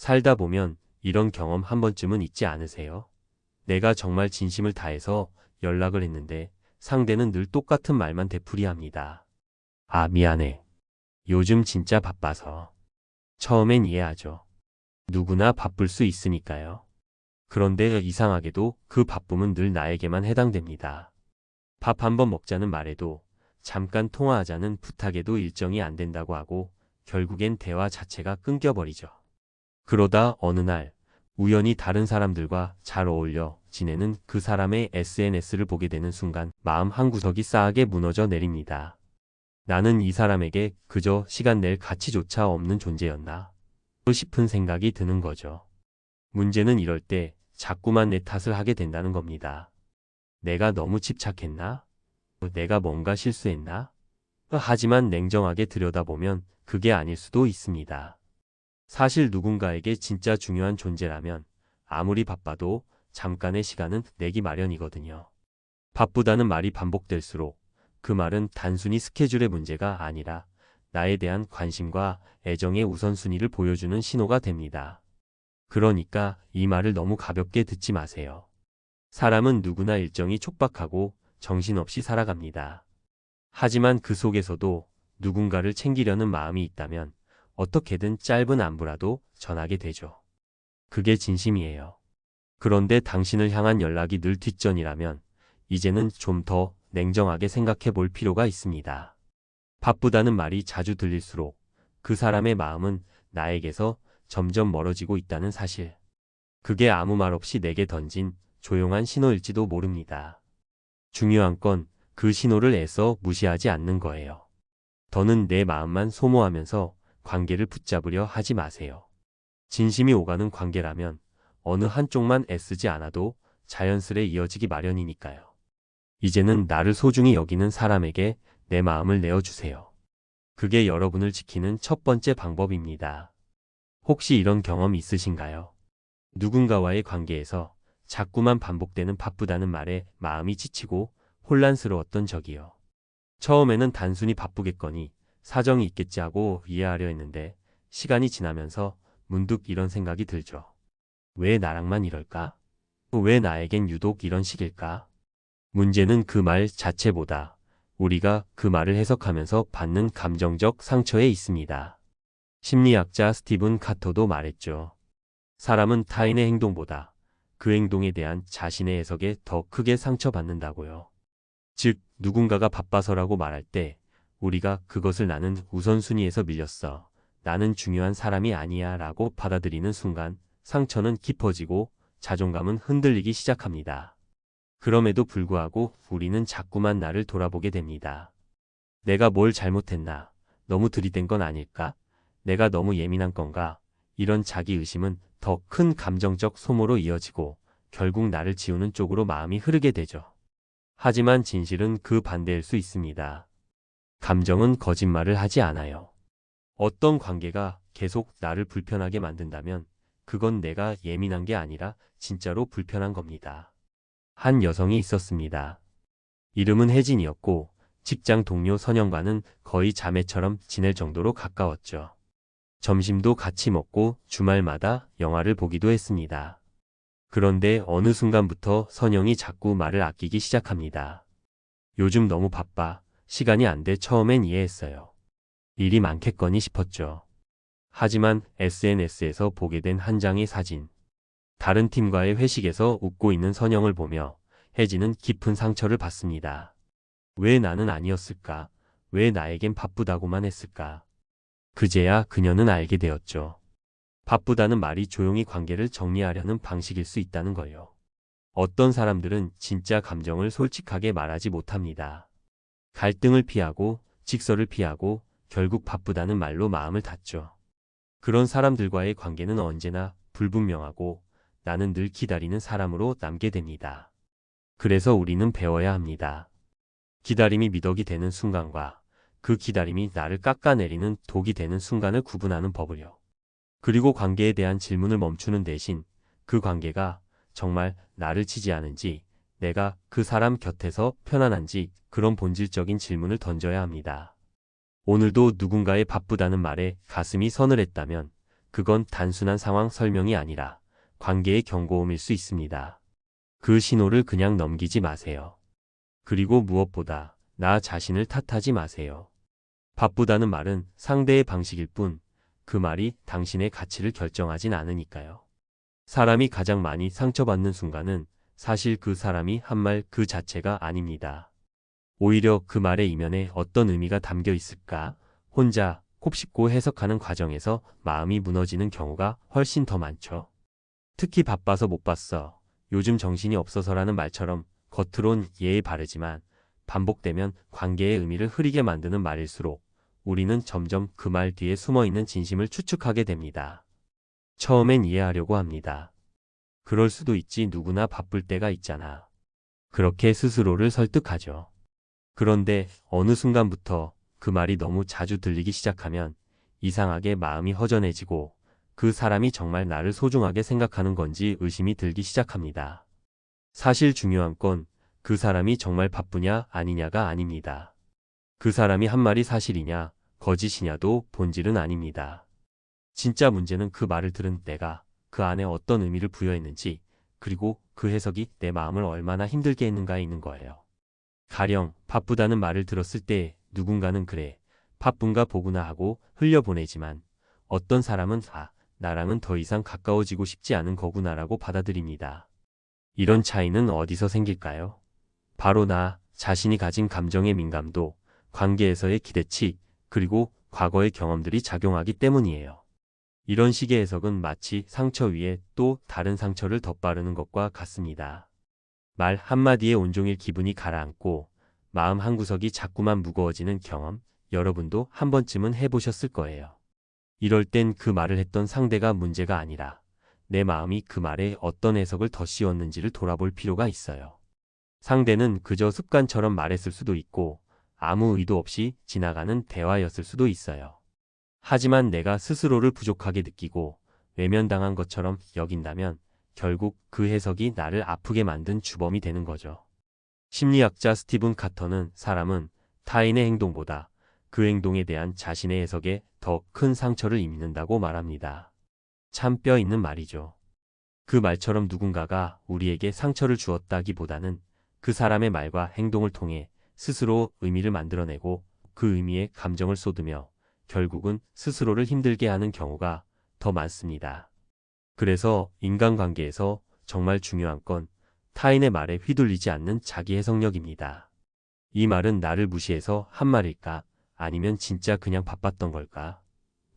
살다 보면 이런 경험 한 번쯤은 있지 않으세요? 내가 정말 진심을 다해서 연락을 했는데 상대는 늘 똑같은 말만 되풀이합니다. 아, 미안해. 요즘 진짜 바빠서. 처음엔 이해하죠. 누구나 바쁠 수 있으니까요. 그런데 이상하게도 그 바쁨은 늘 나에게만 해당됩니다. 밥 한번 먹자는 말에도 잠깐 통화하자는 부탁에도 일정이 안 된다고 하고 결국엔 대화 자체가 끊겨버리죠. 그러다 어느 날 우연히 다른 사람들과 잘 어울려 지내는 그 사람의 SNS를 보게 되는 순간 마음 한구석이 싸하게 무너져 내립니다. 나는 이 사람에게 그저 시간 낼 가치조차 없는 존재였나 싶은 생각이 드는 거죠. 문제는 이럴 때 자꾸만 내 탓을 하게 된다는 겁니다. 내가 너무 집착했나? 내가 뭔가 실수했나? 하지만 냉정하게 들여다보면 그게 아닐 수도 있습니다. 사실 누군가에게 진짜 중요한 존재라면 아무리 바빠도 잠깐의 시간은 내기 마련이거든요. 바쁘다는 말이 반복될수록 그 말은 단순히 스케줄의 문제가 아니라 나에 대한 관심과 애정의 우선순위를 보여주는 신호가 됩니다. 그러니까 이 말을 너무 가볍게 듣지 마세요. 사람은 누구나 일정이 촉박하고 정신없이 살아갑니다. 하지만 그 속에서도 누군가를 챙기려는 마음이 있다면 어떻게든 짧은 안부라도 전하게 되죠. 그게 진심이에요. 그런데 당신을 향한 연락이 늘 뒷전이라면 이제는 좀 더 냉정하게 생각해 볼 필요가 있습니다. 바쁘다는 말이 자주 들릴수록 그 사람의 마음은 나에게서 점점 멀어지고 있다는 사실. 그게 아무 말 없이 내게 던진 조용한 신호일지도 모릅니다. 중요한 건 그 신호를 애써 무시하지 않는 거예요. 더는 내 마음만 소모하면서 관계를 붙잡으려 하지 마세요. 진심이 오가는 관계라면 어느 한쪽만 애쓰지 않아도 자연스레 이어지기 마련이니까요. 이제는 나를 소중히 여기는 사람에게 내 마음을 내어주세요. 그게 여러분을 지키는 첫 번째 방법입니다. 혹시 이런 경험 있으신가요? 누군가와의 관계에서 자꾸만 반복되는 바쁘다는 말에 마음이 지치고 혼란스러웠던 적이요. 처음에는 단순히 바쁘겠거니 사정이 있겠지 하고 이해하려 했는데 시간이 지나면서 문득 이런 생각이 들죠. 왜 나랑만 이럴까? 왜 나에겐 유독 이런 식일까? 문제는 그 말 자체보다 우리가 그 말을 해석하면서 받는 감정적 상처에 있습니다. 심리학자 스티븐 카터도 말했죠. 사람은 타인의 행동보다 그 행동에 대한 자신의 해석에 더 크게 상처받는다고요. 즉, 누군가가 바빠서라고 말할 때 우리가 그것을 나는 우선순위에서 밀렸어. 나는 중요한 사람이 아니야 라고 받아들이는 순간 상처는 깊어지고 자존감은 흔들리기 시작합니다. 그럼에도 불구하고 우리는 자꾸만 나를 돌아보게 됩니다. 내가 뭘 잘못했나? 너무 들이댄 건 아닐까? 내가 너무 예민한 건가? 이런 자기의심은 더 큰 감정적 소모로 이어지고 결국 나를 지우는 쪽으로 마음이 흐르게 되죠. 하지만 진실은 그 반대일 수 있습니다. 감정은 거짓말을 하지 않아요. 어떤 관계가 계속 나를 불편하게 만든다면 그건 내가 예민한 게 아니라 진짜로 불편한 겁니다. 한 여성이 있었습니다. 이름은 혜진이었고 직장 동료 선영과는 거의 자매처럼 지낼 정도로 가까웠죠. 점심도 같이 먹고 주말마다 영화를 보기도 했습니다. 그런데 어느 순간부터 선영이 자꾸 말을 아끼기 시작합니다. 요즘 너무 바빠. 시간이 안 돼. 처음엔 이해했어요. 일이 많겠거니 싶었죠. 하지만 SNS에서 보게 된 한 장의 사진. 다른 팀과의 회식에서 웃고 있는 선영을 보며 혜진은 깊은 상처를 받습니다. 왜 나는 아니었을까? 왜 나에겐 바쁘다고만 했을까? 그제야 그녀는 알게 되었죠. 바쁘다는 말이 조용히 관계를 정리하려는 방식일 수 있다는 거요. 어떤 사람들은 진짜 감정을 솔직하게 말하지 못합니다. 갈등을 피하고 직설을 피하고 결국 바쁘다는 말로 마음을 닫죠. 그런 사람들과의 관계는 언제나 불분명하고 나는 늘 기다리는 사람으로 남게 됩니다. 그래서 우리는 배워야 합니다. 기다림이 미덕이 되는 순간과 그 기다림이 나를 깎아내리는 독이 되는 순간을 구분하는 법을요. 그리고 관계에 대한 질문을 멈추는 대신 그 관계가 정말 나를 지지하는지, 내가 그 사람 곁에서 편안한지 그런 본질적인 질문을 던져야 합니다. 오늘도 누군가의 바쁘다는 말에 가슴이 서늘했다면 그건 단순한 상황 설명이 아니라 관계의 경고음일 수 있습니다. 그 신호를 그냥 넘기지 마세요. 그리고 무엇보다 나 자신을 탓하지 마세요. 바쁘다는 말은 상대의 방식일 뿐 그 말이 당신의 가치를 결정하진 않으니까요. 사람이 가장 많이 상처받는 순간은 사실 그 사람이 한 말 그 자체가 아닙니다. 오히려 그 말의 이면에 어떤 의미가 담겨 있을까 혼자 곱씹고 해석하는 과정에서 마음이 무너지는 경우가 훨씬 더 많죠. 특히 바빠서 못 봤어. 요즘 정신이 없어서라는 말처럼 겉으론 예의 바르지만 반복되면 관계의 의미를 흐리게 만드는 말일수록 우리는 점점 그 말 뒤에 숨어있는 진심을 추측하게 됩니다. 처음엔 이해하려고 합니다. 그럴 수도 있지 누구나 바쁠 때가 있잖아. 그렇게 스스로를 설득하죠. 그런데 어느 순간부터 그 말이 너무 자주 들리기 시작하면 이상하게 마음이 허전해지고 그 사람이 정말 나를 소중하게 생각하는 건지 의심이 들기 시작합니다. 사실 중요한 건 그 사람이 정말 바쁘냐 아니냐가 아닙니다. 그 사람이 한 말이 사실이냐 거짓이냐도 본질은 아닙니다. 진짜 문제는 그 말을 들은 내가 그 안에 어떤 의미를 부여했는지 그리고 그 해석이 내 마음을 얼마나 힘들게 했는가에 있는 거예요. 가령 바쁘다는 말을 들었을 때 누군가는 그래 바쁜가 보구나 하고 흘려보내지만 어떤 사람은 나랑은 더 이상 가까워지고 싶지 않은 거구나라고 받아들입니다. 이런 차이는 어디서 생길까요? 바로 나 자신이 가진 감정의 민감도, 관계에서의 기대치, 그리고 과거의 경험들이 작용하기 때문이에요. 이런 식의 해석은 마치 상처 위에 또 다른 상처를 덧바르는 것과 같습니다. 말 한마디에 온종일 기분이 가라앉고 마음 한구석이 자꾸만 무거워지는 경험, 여러분도 한 번쯤은 해보셨을 거예요. 이럴 땐 그 말을 했던 상대가 문제가 아니라 내 마음이 그 말에 어떤 해석을 더 씌웠는지를 돌아볼 필요가 있어요. 상대는 그저 습관처럼 말했을 수도 있고 아무 의도 없이 지나가는 대화였을 수도 있어요. 하지만 내가 스스로를 부족하게 느끼고 외면당한 것처럼 여긴다면 결국 그 해석이 나를 아프게 만든 주범이 되는 거죠. 심리학자 스티븐 카터는 사람은 타인의 행동보다 그 행동에 대한 자신의 해석에 더 큰 상처를 입는다고 말합니다. 참 뼈 있는 말이죠. 그 말처럼 누군가가 우리에게 상처를 주었다기보다는 그 사람의 말과 행동을 통해 스스로 의미를 만들어내고 그 의미에 감정을 쏟으며 결국은 스스로를 힘들게 하는 경우가 더 많습니다. 그래서 인간관계에서 정말 중요한 건 타인의 말에 휘둘리지 않는 자기 해석력입니다. 이 말은 나를 무시해서 한 말일까? 아니면 진짜 그냥 바빴던 걸까?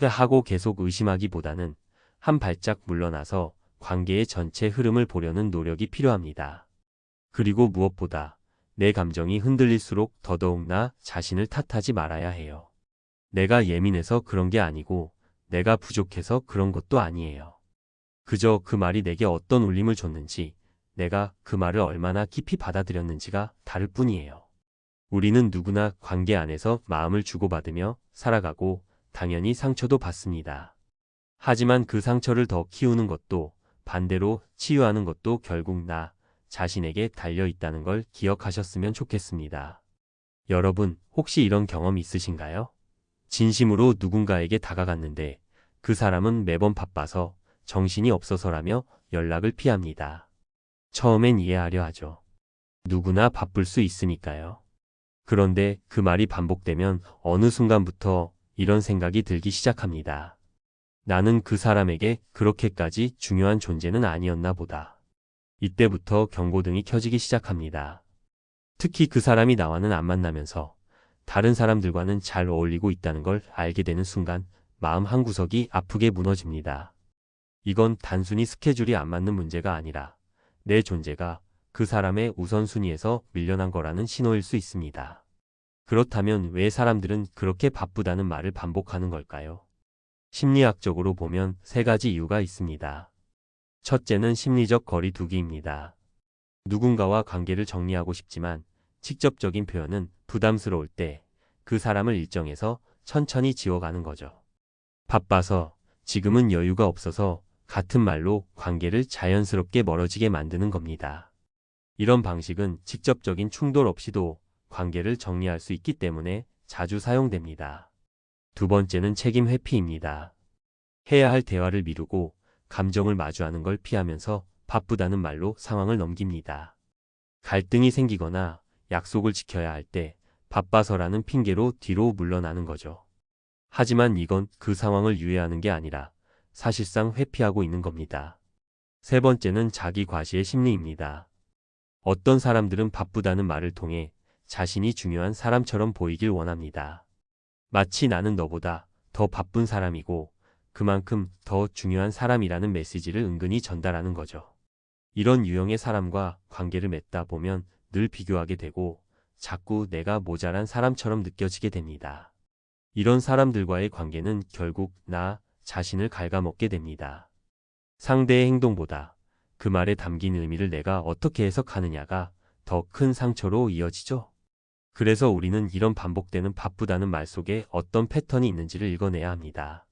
하고 계속 의심하기보다는 한 발짝 물러나서 관계의 전체 흐름을 보려는 노력이 필요합니다. 그리고 무엇보다 내 감정이 흔들릴수록 더더욱 나 자신을 탓하지 말아야 해요. 내가 예민해서 그런 게 아니고 내가 부족해서 그런 것도 아니에요. 그저 그 말이 내게 어떤 울림을 줬는지 내가 그 말을 얼마나 깊이 받아들였는지가 다를 뿐이에요. 우리는 누구나 관계 안에서 마음을 주고받으며 살아가고 당연히 상처도 받습니다. 하지만 그 상처를 더 키우는 것도 반대로 치유하는 것도 결국 나 자신에게 달려 있다는 걸 기억하셨으면 좋겠습니다. 여러분, 혹시 이런 경험 있으신가요? 진심으로 누군가에게 다가갔는데 그 사람은 매번 바빠서 정신이 없어서라며 연락을 피합니다. 처음엔 이해하려 하죠. 누구나 바쁠 수 있으니까요. 그런데 그 말이 반복되면 어느 순간부터 이런 생각이 들기 시작합니다. 나는 그 사람에게 그렇게까지 중요한 존재는 아니었나 보다. 이때부터 경고등이 켜지기 시작합니다. 특히 그 사람이 나와는 안 만나면서 다른 사람들과는 잘 어울리고 있다는 걸 알게 되는 순간 마음 한구석이 아프게 무너집니다. 이건 단순히 스케줄이 안 맞는 문제가 아니라 내 존재가 그 사람의 우선순위에서 밀려난 거라는 신호일 수 있습니다. 그렇다면 왜 사람들은 그렇게 바쁘다는 말을 반복하는 걸까요? 심리학적으로 보면 세 가지 이유가 있습니다. 첫째는 심리적 거리두기입니다. 누군가와 관계를 정리하고 싶지만 직접적인 표현은 부담스러울 때 그 사람을 일정에서 천천히 지워가는 거죠. 바빠서, 지금은 여유가 없어서 같은 말로 관계를 자연스럽게 멀어지게 만드는 겁니다. 이런 방식은 직접적인 충돌 없이도 관계를 정리할 수 있기 때문에 자주 사용됩니다. 두 번째는 책임 회피입니다. 해야 할 대화를 미루고 감정을 마주하는 걸 피하면서 바쁘다는 말로 상황을 넘깁니다. 갈등이 생기거나 약속을 지켜야 할 때 바빠서라는 핑계로 뒤로 물러나는 거죠. 하지만 이건 그 상황을 유예하는 게 아니라 사실상 회피하고 있는 겁니다. 세 번째는 자기 과시의 심리입니다. 어떤 사람들은 바쁘다는 말을 통해 자신이 중요한 사람처럼 보이길 원합니다. 마치 나는 너보다 더 바쁜 사람이고 그만큼 더 중요한 사람이라는 메시지를 은근히 전달하는 거죠. 이런 유형의 사람과 관계를 맺다 보면 늘 비교하게 되고 자꾸 내가 모자란 사람처럼 느껴지게 됩니다. 이런 사람들과의 관계는 결국 나 자신을 갉아먹게 됩니다. 상대의 행동보다 그 말에 담긴 의미를 내가 어떻게 해석하느냐가 더 큰 상처로 이어지죠. 그래서 우리는 이런 반복되는 바쁘다는 말 속에 어떤 패턴이 있는지를 읽어내야 합니다.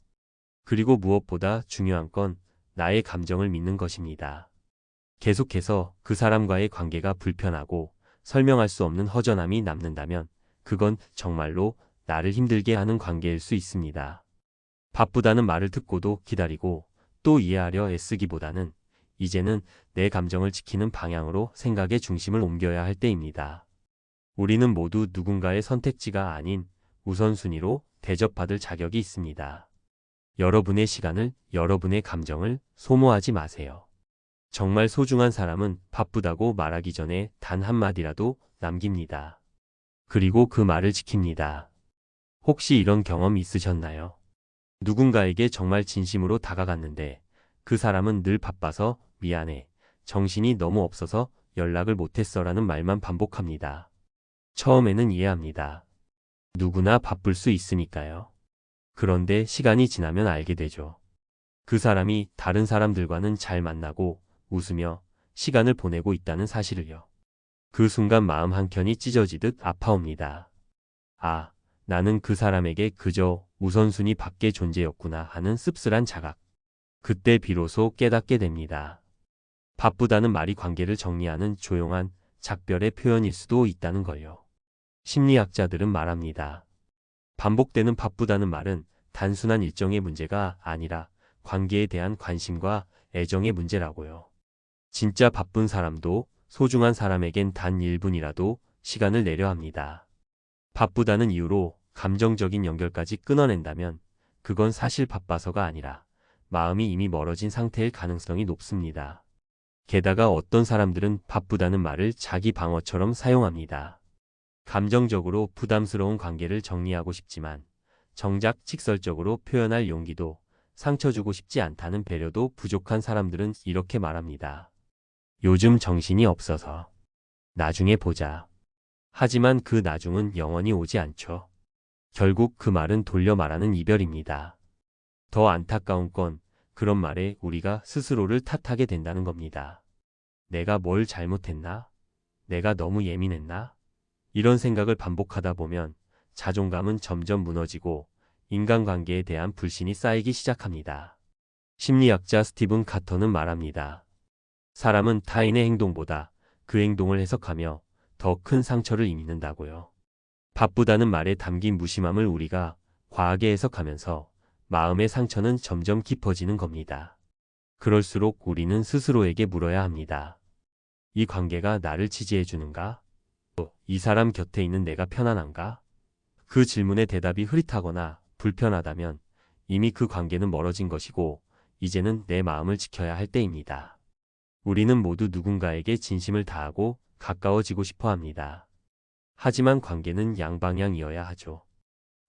그리고 무엇보다 중요한 건 나의 감정을 믿는 것입니다. 계속해서 그 사람과의 관계가 불편하고 설명할 수 없는 허전함이 남는다면 그건 정말로 나를 힘들게 하는 관계일 수 있습니다. 바쁘다는 말을 듣고도 기다리고 또 이해하려 애쓰기보다는 이제는 내 감정을 지키는 방향으로 생각의 중심을 옮겨야 할 때입니다. 우리는 모두 누군가의 선택지가 아닌 우선순위로 대접받을 자격이 있습니다. 여러분의 시간을, 여러분의 감정을 소모하지 마세요. 정말 소중한 사람은 바쁘다고 말하기 전에 단 한마디라도 남깁니다. 그리고 그 말을 지킵니다. 혹시 이런 경험 있으셨나요? 누군가에게 정말 진심으로 다가갔는데 그 사람은 늘 바빠서 미안해, 정신이 너무 없어서 연락을 못했어라는 말만 반복합니다. 처음에는 이해합니다. 누구나 바쁠 수 있으니까요. 그런데 시간이 지나면 알게 되죠. 그 사람이 다른 사람들과는 잘 만나고 웃으며 시간을 보내고 있다는 사실을요. 그 순간 마음 한켠이 찢어지듯 아파옵니다. 아, 나는 그 사람에게 그저 우선순위 밖의 존재였구나 하는 씁쓸한 자각. 그때 비로소 깨닫게 됩니다. 바쁘다는 말이 관계를 정리하는 조용한 작별의 표현일 수도 있다는 걸요. 심리학자들은 말합니다. 반복되는 바쁘다는 말은 단순한 일정의 문제가 아니라 관계에 대한 관심과 애정의 문제라고요. 진짜 바쁜 사람도 소중한 사람에겐 단 1분이라도 시간을 내려 합니다. 바쁘다는 이유로 감정적인 연결까지 끊어낸다면 그건 사실 바빠서가 아니라 마음이 이미 멀어진 상태일 가능성이 높습니다. 게다가 어떤 사람들은 바쁘다는 말을 자기 방어처럼 사용합니다. 감정적으로 부담스러운 관계를 정리하고 싶지만 정작 직설적으로 표현할 용기도 상처 주고 싶지 않다는 배려도 부족한 사람들은 이렇게 말합니다. 요즘 정신이 없어서 나중에 보자. 하지만 그 나중은 영원히 오지 않죠. 결국 그 말은 돌려 말하는 이별입니다. 더 안타까운 건 그런 말에 우리가 스스로를 탓하게 된다는 겁니다. 내가 뭘 잘못했나? 내가 너무 예민했나? 이런 생각을 반복하다 보면 자존감은 점점 무너지고 인간관계에 대한 불신이 쌓이기 시작합니다. 심리학자 스티븐 카터는 말합니다. 사람은 타인의 행동보다 그 행동을 해석하며 더 큰 상처를 입는다고요. 바쁘다는 말에 담긴 무심함을 우리가 과하게 해석하면서 마음의 상처는 점점 깊어지는 겁니다. 그럴수록 우리는 스스로에게 물어야 합니다. 이 관계가 나를 지지해 주는가? 이 사람 곁에 있는 내가 편안한가? 그 질문의 대답이 흐릿하거나 불편하다면 이미 그 관계는 멀어진 것이고 이제는 내 마음을 지켜야 할 때입니다. 우리는 모두 누군가에게 진심을 다하고 가까워지고 싶어 합니다. 하지만 관계는 양방향이어야 하죠.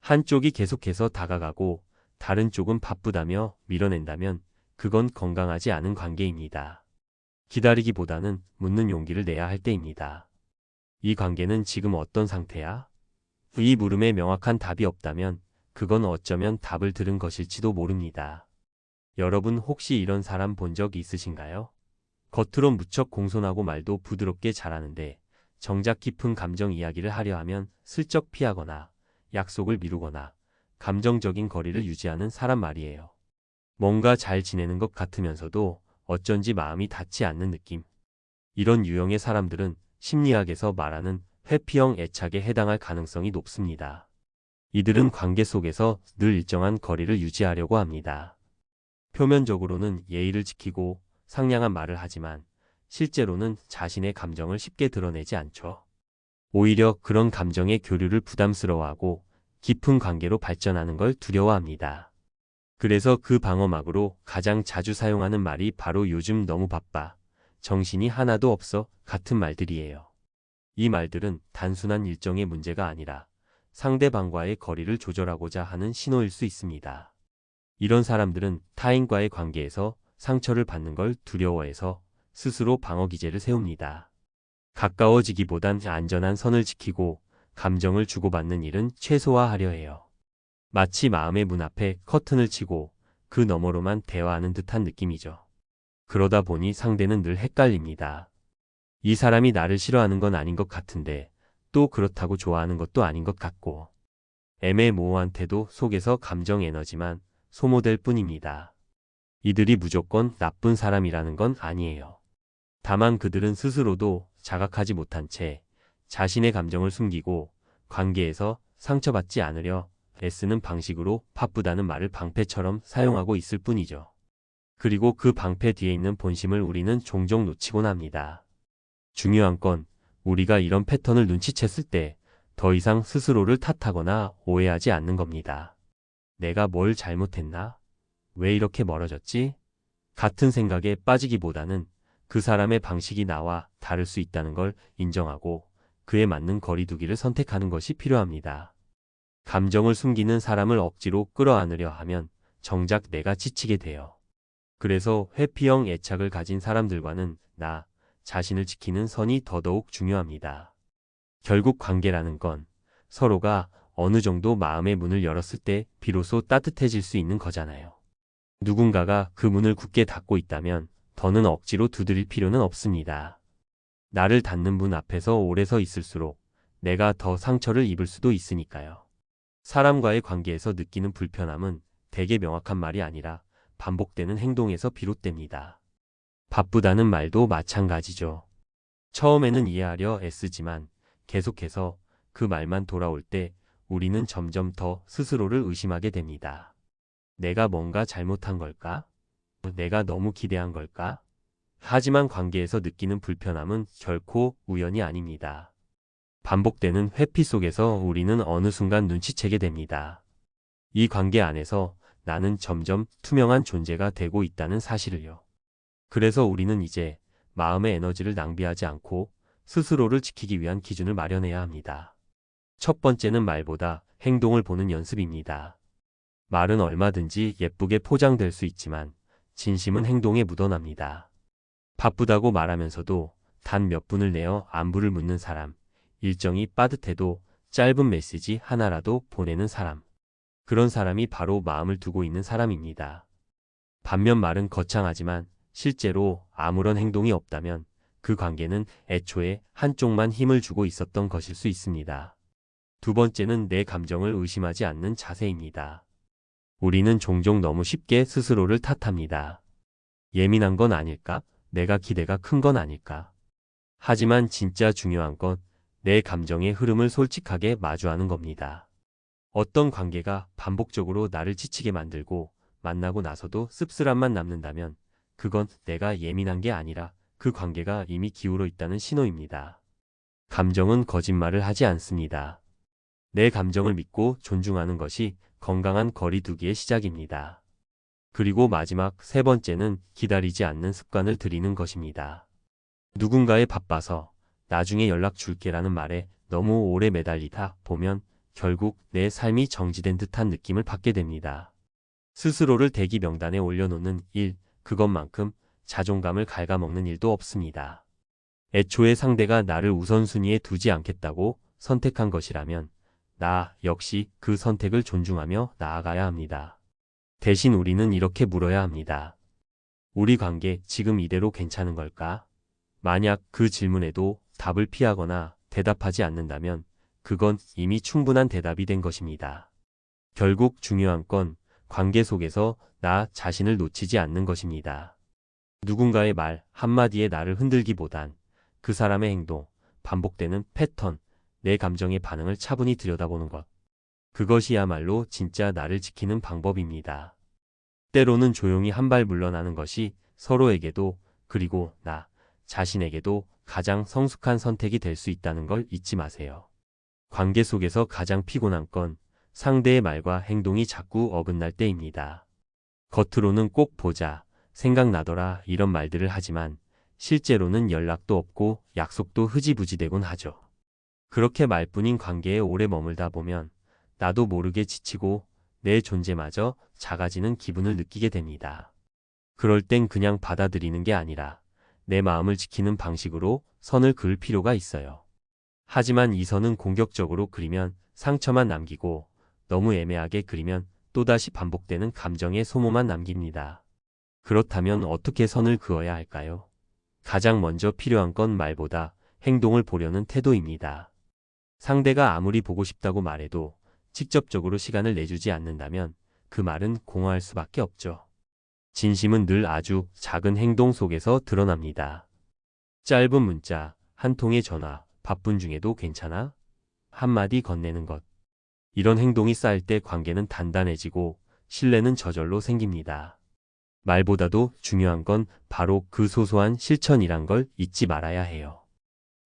한쪽이 계속해서 다가가고 다른 쪽은 바쁘다며 밀어낸다면 그건 건강하지 않은 관계입니다. 기다리기보다는 묻는 용기를 내야 할 때입니다. 이 관계는 지금 어떤 상태야? 이 물음에 명확한 답이 없다면 그건 어쩌면 답을 들은 것일지도 모릅니다. 여러분 혹시 이런 사람 본 적 있으신가요? 겉으로 무척 공손하고 말도 부드럽게 잘하는데 정작 깊은 감정 이야기를 하려 하면 슬쩍 피하거나 약속을 미루거나 감정적인 거리를 유지하는 사람 말이에요. 뭔가 잘 지내는 것 같으면서도 어쩐지 마음이 닿지 않는 느낌. 이런 유형의 사람들은 심리학에서 말하는 회피형 애착에 해당할 가능성이 높습니다. 이들은 관계 속에서 늘 일정한 거리를 유지하려고 합니다. 표면적으로는 예의를 지키고 상냥한 말을 하지만 실제로는 자신의 감정을 쉽게 드러내지 않죠. 오히려 그런 감정의 교류를 부담스러워하고 깊은 관계로 발전하는 걸 두려워합니다. 그래서 그 방어막으로 가장 자주 사용하는 말이 바로 요즘 너무 바빠, 정신이 하나도 없어 같은 말들이에요. 이 말들은 단순한 일정의 문제가 아니라 상대방과의 거리를 조절하고자 하는 신호일 수 있습니다. 이런 사람들은 타인과의 관계에서 상처를 받는 걸 두려워해서 스스로 방어 기제를 세웁니다. 가까워지기보단 안전한 선을 지키고 감정을 주고받는 일은 최소화하려 해요. 마치 마음의 문 앞에 커튼을 치고 그 너머로만 대화하는 듯한 느낌이죠. 그러다 보니 상대는 늘 헷갈립니다. 이 사람이 나를 싫어하는 건 아닌 것 같은데 또 그렇다고 좋아하는 것도 아닌 것 같고, 애매모호한 태도 속에서 감정 에너지만 소모될 뿐입니다. 이들이 무조건 나쁜 사람이라는 건 아니에요. 다만 그들은 스스로도 자각하지 못한 채 자신의 감정을 숨기고 관계에서 상처받지 않으려 애쓰는 방식으로 바쁘다는 말을 방패처럼 사용하고 있을 뿐이죠. 그리고 그 방패 뒤에 있는 본심을 우리는 종종 놓치곤 합니다. 중요한 건 우리가 이런 패턴을 눈치챘을 때 더 이상 스스로를 탓하거나 오해하지 않는 겁니다. 내가 뭘 잘못했나? 왜 이렇게 멀어졌지? 같은 생각에 빠지기보다는 그 사람의 방식이 나와 다를 수 있다는 걸 인정하고 그에 맞는 거리두기를 선택하는 것이 필요합니다. 감정을 숨기는 사람을 억지로 끌어안으려 하면 정작 내가 지치게 돼요. 그래서 회피형 애착을 가진 사람들과는 나 자신을 지키는 선이 더더욱 중요합니다. 결국 관계라는 건 서로가 어느 정도 마음의 문을 열었을 때 비로소 따뜻해질 수 있는 거잖아요. 누군가가 그 문을 굳게 닫고 있다면 더는 억지로 두드릴 필요는 없습니다. 나를 닫는 문 앞에서 오래 서 있을수록 내가 더 상처를 입을 수도 있으니까요. 사람과의 관계에서 느끼는 불편함은 대개 명확한 말이 아니라 반복되는 행동에서 비롯됩니다. 바쁘다는 말도 마찬가지죠. 처음에는 이해하려 애쓰지만 계속해서 그 말만 돌아올 때 우리는 점점 더 스스로를 의심하게 됩니다. 내가 뭔가 잘못한 걸까? 내가 너무 기대한 걸까? 하지만 관계에서 느끼는 불편함은 결코 우연이 아닙니다. 반복되는 회피 속에서 우리는 어느 순간 눈치채게 됩니다. 이 관계 안에서 나는 점점 투명한 존재가 되고 있다는 사실을요. 그래서 우리는 이제 마음의 에너지를 낭비하지 않고 스스로를 지키기 위한 기준을 마련해야 합니다. 첫 번째는 말보다 행동을 보는 연습입니다. 말은 얼마든지 예쁘게 포장될 수 있지만 진심은 행동에 묻어납니다. 바쁘다고 말하면서도 단 몇 분을 내어 안부를 묻는 사람, 일정이 빠듯해도 짧은 메시지 하나라도 보내는 사람, 그런 사람이 바로 마음을 두고 있는 사람입니다. 반면 말은 거창하지만 실제로 아무런 행동이 없다면 그 관계는 애초에 한쪽만 힘을 주고 있었던 것일 수 있습니다. 두 번째는 내 감정을 의심하지 않는 자세입니다. 우리는 종종 너무 쉽게 스스로를 탓합니다. 예민한 건 아닐까? 내가 기대가 큰 건 아닐까? 하지만 진짜 중요한 건 내 감정의 흐름을 솔직하게 마주하는 겁니다. 어떤 관계가 반복적으로 나를 지치게 만들고 만나고 나서도 씁쓸함만 남는다면 그건 내가 예민한 게 아니라 그 관계가 이미 기울어 있다는 신호입니다. 감정은 거짓말을 하지 않습니다. 내 감정을 믿고 존중하는 것이 건강한 거리두기의 시작입니다. 그리고 마지막 세 번째는 기다리지 않는 습관을 들이는 것입니다. 누군가에 바빠서 나중에 연락 줄게라는 말에 너무 오래 매달리다 보면 결국 내 삶이 정지된 듯한 느낌을 받게 됩니다. 스스로를 대기 명단에 올려놓는 일, 그것만큼 자존감을 갉아먹는 일도 없습니다. 애초에 상대가 나를 우선순위에 두지 않겠다고 선택한 것이라면 나 역시 그 선택을 존중하며 나아가야 합니다. 대신 우리는 이렇게 물어야 합니다. 우리 관계 지금 이대로 괜찮은 걸까? 만약 그 질문에도 답을 피하거나 대답하지 않는다면 그건 이미 충분한 대답이 된 것입니다. 결국 중요한 건 관계 속에서 나 자신을 놓치지 않는 것입니다. 누군가의 말 한마디에 나를 흔들기보단 그 사람의 행동, 반복되는 패턴, 내 감정의 반응을 차분히 들여다보는 것. 그것이야말로 진짜 나를 지키는 방법입니다. 때로는 조용히 한 발 물러나는 것이 서로에게도 그리고 나 자신에게도 가장 성숙한 선택이 될 수 있다는 걸 잊지 마세요. 관계 속에서 가장 피곤한 건 상대의 말과 행동이 자꾸 어긋날 때입니다. 겉으로는 꼭 보자, 생각나더라 이런 말들을 하지만 실제로는 연락도 없고 약속도 흐지부지 되곤 하죠. 그렇게 말뿐인 관계에 오래 머물다 보면 나도 모르게 지치고 내 존재마저 작아지는 기분을 느끼게 됩니다. 그럴 땐 그냥 받아들이는 게 아니라 내 마음을 지키는 방식으로 선을 그을 필요가 있어요. 하지만 이 선은 공격적으로 그리면 상처만 남기고 너무 애매하게 그리면 또다시 반복되는 감정의 소모만 남깁니다. 그렇다면 어떻게 선을 그어야 할까요? 가장 먼저 필요한 건 말보다 행동을 보려는 태도입니다. 상대가 아무리 보고 싶다고 말해도 직접적으로 시간을 내주지 않는다면 그 말은 공허할 수밖에 없죠. 진심은 늘 아주 작은 행동 속에서 드러납니다. 짧은 문자, 한 통의 전화, 바쁜 중에도 괜찮아? 한마디 건네는 것. 이런 행동이 쌓일 때 관계는 단단해지고 신뢰는 저절로 생깁니다. 말보다도 중요한 건 바로 그 소소한 실천이란 걸 잊지 말아야 해요.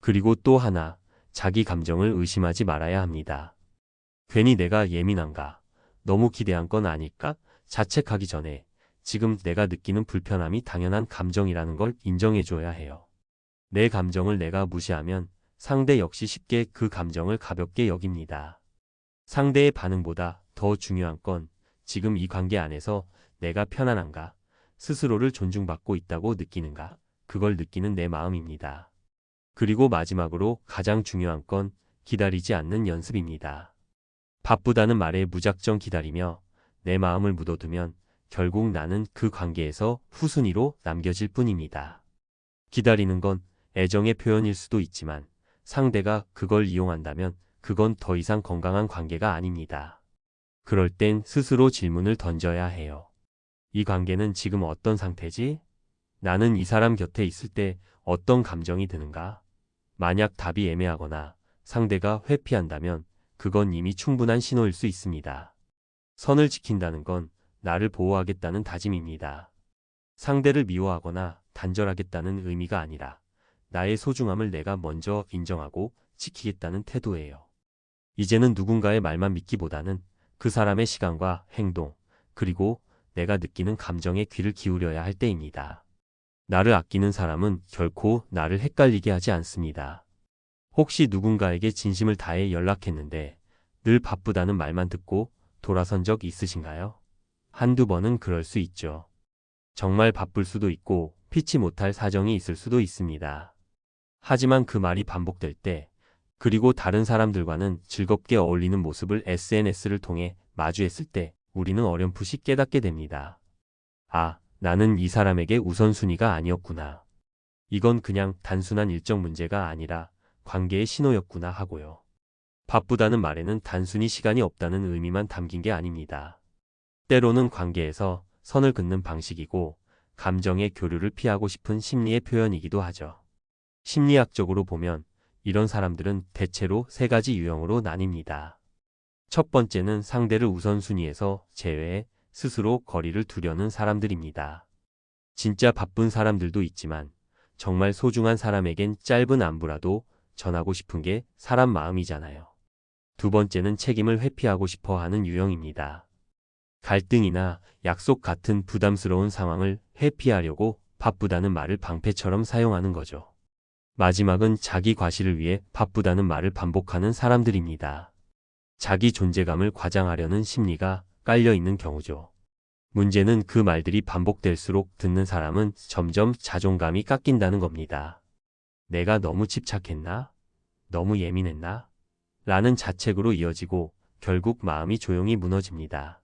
그리고 또 하나, 자기 감정을 의심하지 말아야 합니다. 괜히 내가 예민한가, 너무 기대한 건 아닐까 자책하기 전에 지금 내가 느끼는 불편함이 당연한 감정이라는 걸 인정해줘야 해요. 내 감정을 내가 무시하면 상대 역시 쉽게 그 감정을 가볍게 여깁니다. 상대의 반응보다 더 중요한 건 지금 이 관계 안에서 내가 편안한가, 스스로를 존중받고 있다고 느끼는가, 그걸 느끼는 내 마음입니다. 그리고 마지막으로 가장 중요한 건 기다리지 않는 연습입니다. 바쁘다는 말에 무작정 기다리며 내 마음을 묻어두면 결국 나는 그 관계에서 후순위로 남겨질 뿐입니다. 기다리는 건 애정의 표현일 수도 있지만 상대가 그걸 이용한다면 그건 더 이상 건강한 관계가 아닙니다. 그럴 땐 스스로 질문을 던져야 해요. 이 관계는 지금 어떤 상태지? 나는 이 사람 곁에 있을 때 어떤 감정이 드는가? 만약 답이 애매하거나 상대가 회피한다면 그건 이미 충분한 신호일 수 있습니다. 선을 지킨다는 건 나를 보호하겠다는 다짐입니다. 상대를 미워하거나 단절하겠다는 의미가 아니라 나의 소중함을 내가 먼저 인정하고 지키겠다는 태도예요. 이제는 누군가의 말만 믿기보다는 그 사람의 시간과 행동, 그리고 내가 느끼는 감정에 귀를 기울여야 할 때입니다. 나를 아끼는 사람은 결코 나를 헷갈리게 하지 않습니다. 혹시 누군가에게 진심을 다해 연락했는데 늘 바쁘다는 말만 듣고 돌아선 적 있으신가요? 한두 번은 그럴 수 있죠. 정말 바쁠 수도 있고 피치 못할 사정이 있을 수도 있습니다. 하지만 그 말이 반복될 때, 그리고 다른 사람들과는 즐겁게 어울리는 모습을 SNS를 통해 마주했을 때 우리는 어렴풋이 깨닫게 됩니다. 아, 나는 이 사람에게 우선순위가 아니었구나. 이건 그냥 단순한 일정 문제가 아니라 관계의 신호였구나 하고요. 바쁘다는 말에는 단순히 시간이 없다는 의미만 담긴 게 아닙니다. 때로는 관계에서 선을 긋는 방식이고 감정의 교류를 피하고 싶은 심리의 표현이기도 하죠. 심리학적으로 보면 이런 사람들은 대체로 세 가지 유형으로 나뉩니다. 첫 번째는 상대를 우선순위에서 제외해 스스로 거리를 두려는 사람들입니다. 진짜 바쁜 사람들도 있지만 정말 소중한 사람에겐 짧은 안부라도 전하고 싶은 게 사람 마음이잖아요. 두 번째는 책임을 회피하고 싶어 하는 유형입니다. 갈등이나 약속 같은 부담스러운 상황을 회피하려고 바쁘다는 말을 방패처럼 사용하는 거죠. 마지막은 자기 과시를 위해 바쁘다는 말을 반복하는 사람들입니다. 자기 존재감을 과장하려는 심리가 깔려 있는 경우죠. 문제는 그 말들이 반복될수록 듣는 사람은 점점 자존감이 깎인다는 겁니다. 내가 너무 집착했나? 너무 예민했나? 라는 자책으로 이어지고 결국 마음이 조용히 무너집니다.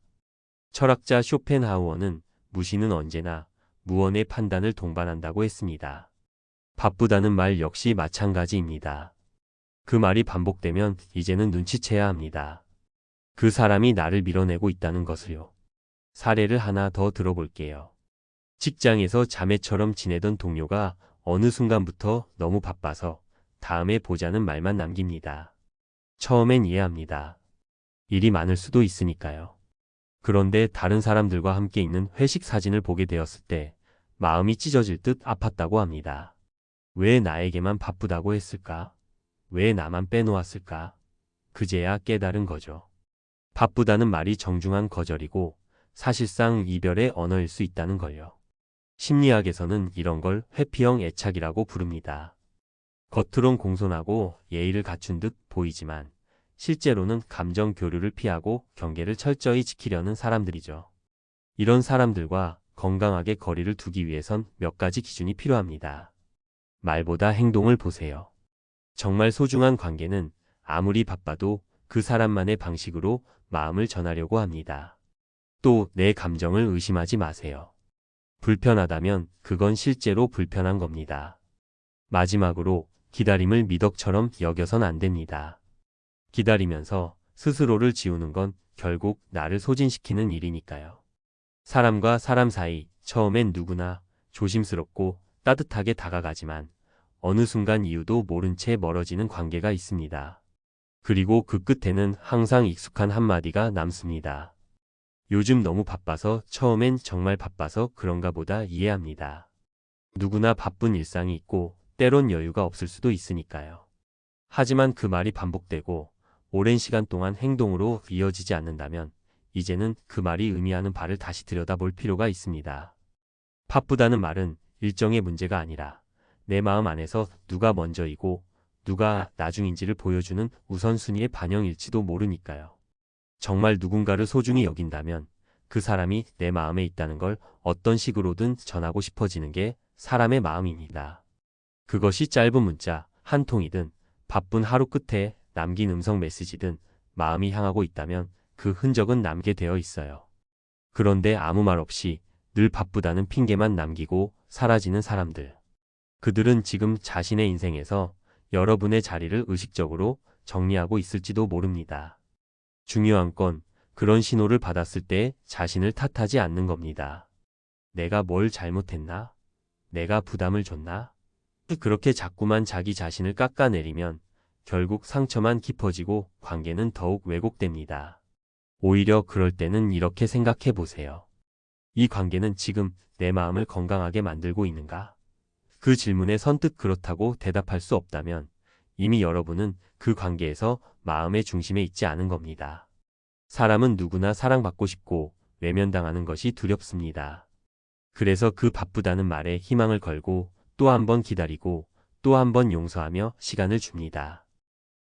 철학자 쇼펜하우어는 무시는 언제나 무언의 판단을 동반한다고 했습니다. 바쁘다는 말 역시 마찬가지입니다. 그 말이 반복되면 이제는 눈치채야 합니다. 그 사람이 나를 밀어내고 있다는 것을요. 사례를 하나 더 들어볼게요. 직장에서 자매처럼 지내던 동료가 어느 순간부터 너무 바빠서 다음에 보자는 말만 남깁니다. 처음엔 이해합니다. 일이 많을 수도 있으니까요. 그런데 다른 사람들과 함께 있는 회식 사진을 보게 되었을 때 마음이 찢어질 듯 아팠다고 합니다. 왜 나에게만 바쁘다고 했을까? 왜 나만 빼놓았을까? 그제야 깨달은 거죠. 바쁘다는 말이 정중한 거절이고 사실상 이별의 언어일 수 있다는 걸요. 심리학에서는 이런 걸 회피형 애착이라고 부릅니다. 겉으론 공손하고 예의를 갖춘 듯 보이지만 실제로는 감정 교류를 피하고 경계를 철저히 지키려는 사람들이죠. 이런 사람들과 건강하게 거리를 두기 위해선 몇 가지 기준이 필요합니다. 말보다 행동을 보세요. 정말 소중한 관계는 아무리 바빠도 그 사람만의 방식으로 마음을 전하려고 합니다. 또 내 감정을 의심하지 마세요. 불편하다면 그건 실제로 불편한 겁니다. 마지막으로 기다림을 미덕처럼 여겨선 안 됩니다. 기다리면서 스스로를 지우는 건 결국 나를 소진시키는 일이니까요. 사람과 사람 사이 처음엔 누구나 조심스럽고 따뜻하게 다가가지만 어느 순간 이유도 모른 채 멀어지는 관계가 있습니다. 그리고 그 끝에는 항상 익숙한 한마디가 남습니다. 요즘 너무 바빠서 처음엔 정말 바빠서 그런가 보다 이해합니다. 누구나 바쁜 일상이 있고 때론 여유가 없을 수도 있으니까요. 하지만 그 말이 반복되고 오랜 시간 동안 행동으로 이어지지 않는다면 이제는 그 말이 의미하는 바를 다시 들여다볼 필요가 있습니다. 바쁘다는 말은 일정의 문제가 아니라 내 마음 안에서 누가 먼저이고 누가 나중인지를 보여주는 우선순위의 반영일지도 모르니까요. 정말 누군가를 소중히 여긴다면 그 사람이 내 마음에 있다는 걸 어떤 식으로든 전하고 싶어지는 게 사람의 마음입니다. 그것이 짧은 문자 한 통이든 바쁜 하루 끝에 남긴 음성 메시지든 마음이 향하고 있다면 그 흔적은 남게 되어 있어요. 그런데 아무 말 없이 늘 바쁘다는 핑계만 남기고 사라지는 사람들. 그들은 지금 자신의 인생에서 여러분의 자리를 의식적으로 정리하고 있을지도 모릅니다. 중요한 건 그런 신호를 받았을 때 자신을 탓하지 않는 겁니다. 내가 뭘 잘못했나? 내가 부담을 줬나? 그렇게 자꾸만 자기 자신을 깎아내리면 결국 상처만 깊어지고 관계는 더욱 왜곡됩니다. 오히려 그럴 때는 이렇게 생각해 보세요. 이 관계는 지금 내 마음을 건강하게 만들고 있는가? 그 질문에 선뜻 그렇다고 대답할 수 없다면 이미 여러분은 그 관계에서 마음의 중심에 있지 않은 겁니다. 사람은 누구나 사랑받고 싶고 외면당하는 것이 두렵습니다. 그래서 그 바쁘다는 말에 희망을 걸고 또 한 번 기다리고 또 한 번 용서하며 시간을 줍니다.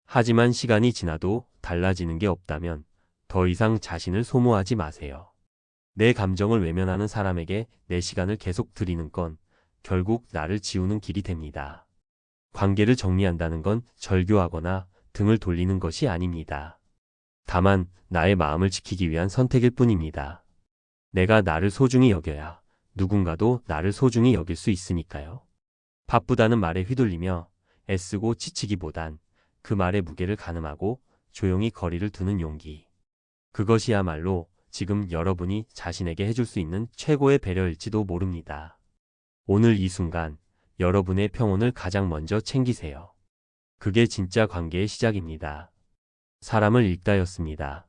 하지만 시간이 지나도 달라지는 게 없다면 더 이상 자신을 소모하지 마세요. 내 감정을 외면하는 사람에게 내 시간을 계속 드리는 건 결국 나를 지우는 길이 됩니다. 관계를 정리한다는 건 절교하거나 등을 돌리는 것이 아닙니다. 다만 나의 마음을 지키기 위한 선택일 뿐입니다. 내가 나를 소중히 여겨야 누군가도 나를 소중히 여길 수 있으니까요. 바쁘다는 말에 휘둘리며 애쓰고 지치기보단 그 말의 무게를 가늠하고 조용히 거리를 두는 용기. 그것이야말로 지금 여러분이 자신에게 해줄 수 있는 최고의 배려일지도 모릅니다. 오늘 이 순간 여러분의 평온을 가장 먼저 챙기세요. 그게 진짜 관계의 시작입니다. 사람을 읽다였습니다.